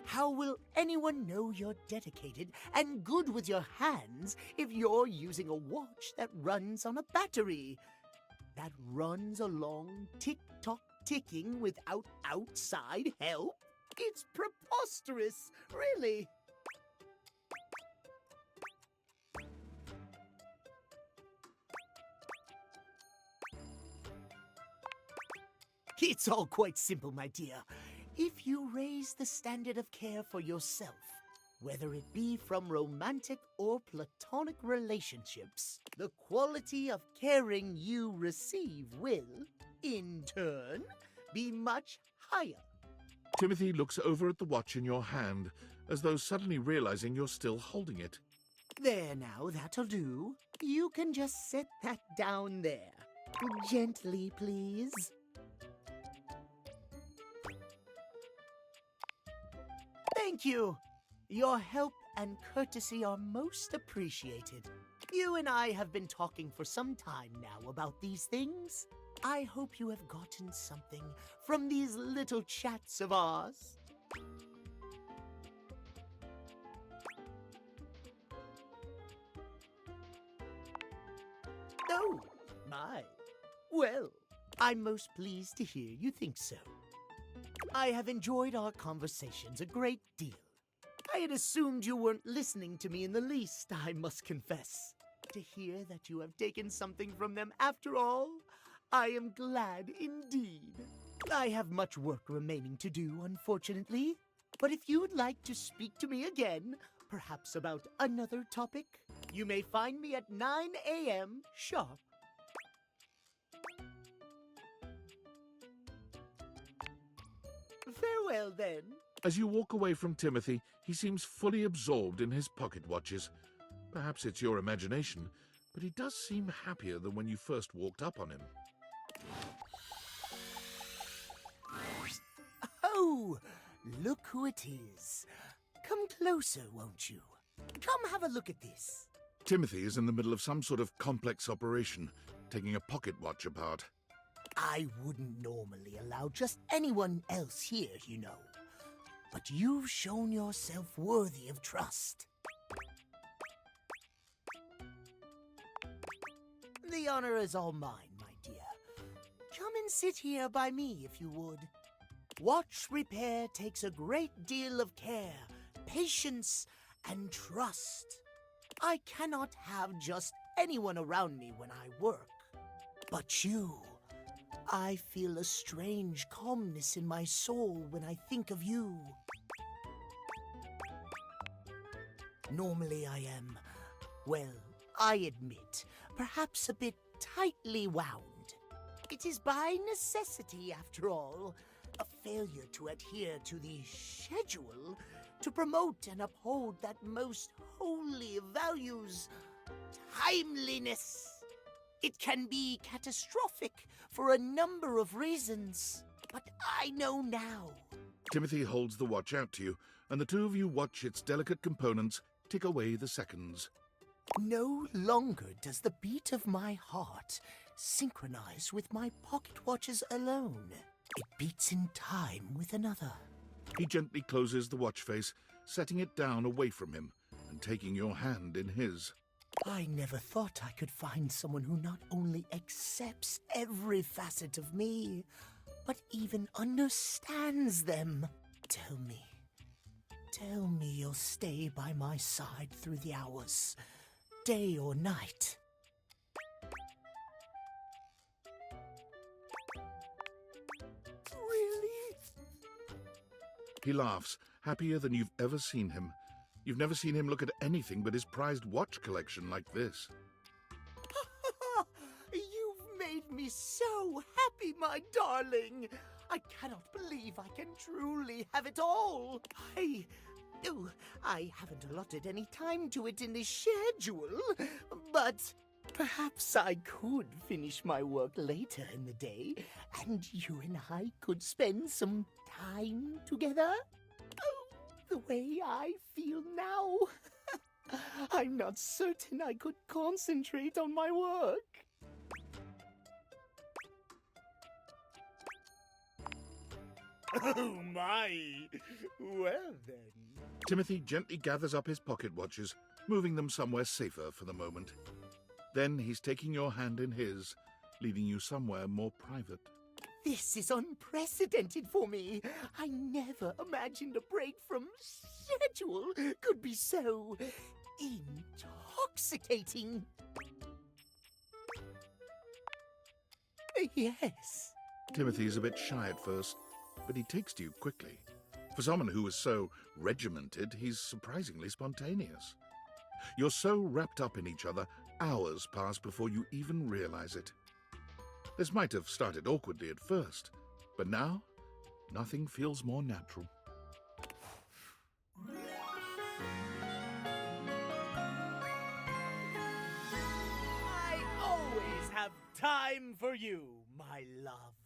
How will anyone know you're dedicated and good with your hands if you're using a watch that runs on a battery? That runs along tick-tock ticking without outside help? It's preposterous, really. It's all quite simple, my dear. If you raise the standard of care for yourself, whether it be from romantic or platonic relationships, the quality of caring you receive will, in turn, be much higher. Timothy looks over at the watch in your hand, as though suddenly realizing you're still holding it. There now, that'll do. You can just set that down there. Gently, please. Thank you. Your help and courtesy are most appreciated. You and I have been talking for some time now about these things. I hope you have gotten something from these little chats of ours. Oh, my. Well, I'm most pleased to hear you think so. I have enjoyed our conversations a great deal. I had assumed you weren't listening to me in the least, I must confess. To hear that you have taken something from them after all, I am glad indeed. I have much work remaining to do, unfortunately. But if you would like to speak to me again, perhaps about another topic, you may find me at 9 a.m. sharp. Farewell, then. As you walk away from Timothy, he seems fully absorbed in his pocket watches. Perhaps it's your imagination, but he does seem happier than when you first walked up on him. Oh, look who it is. Come closer, won't you? Come have a look at this. Timothy is in the middle of some sort of complex operation, taking a pocket watch apart. I wouldn't normally allow just anyone else here, you know. But you've shown yourself worthy of trust. The honor is all mine, my dear. Come and sit here by me, if you would. Watch repair takes a great deal of care, patience, and trust. I cannot have just anyone around me when I work. But you, I feel a strange calmness in my soul when I think of you. Normally I am, well, I admit, perhaps a bit tightly wound. It is by necessity, after all, a failure to adhere to the schedule to promote and uphold that most holy of values, timeliness. It can be catastrophic for a number of reasons, but I know now. Timothy holds the watch out to you, and the two of you watch its delicate components tick away the seconds. No longer does the beat of my heart synchronize with my pocket watches alone. It beats in time with another. He gently closes the watch face, setting it down away from him, and taking your hand in his. I never thought I could find someone who not only accepts every facet of me, but even understands them. Tell me you'll stay by my side through the hours, day or night. He laughs, happier than you've ever seen him. You've never seen him look at anything but his prized watch collection like this. You've made me so happy, my darling. I cannot believe I can truly have it all. I haven't allotted any time to it in the schedule, but perhaps I could finish my work later in the day, and you and I could spend some time together. Oh, the way I feel now. I'm not certain I could concentrate on my work. Oh, my. Well, then. Timothy gently gathers up his pocket watches, moving them somewhere safer for the moment. Then he's taking your hand in his, leading you somewhere more private. This is unprecedented for me. I never imagined a break from schedule could be so intoxicating. Yes. Timothy's a bit shy at first, but he takes to you quickly. For someone who is so regimented, he's surprisingly spontaneous. You're so wrapped up in each other, hours pass before you even realize it. This might have started awkwardly at first, but now, nothing feels more natural. I always have time for you, my love.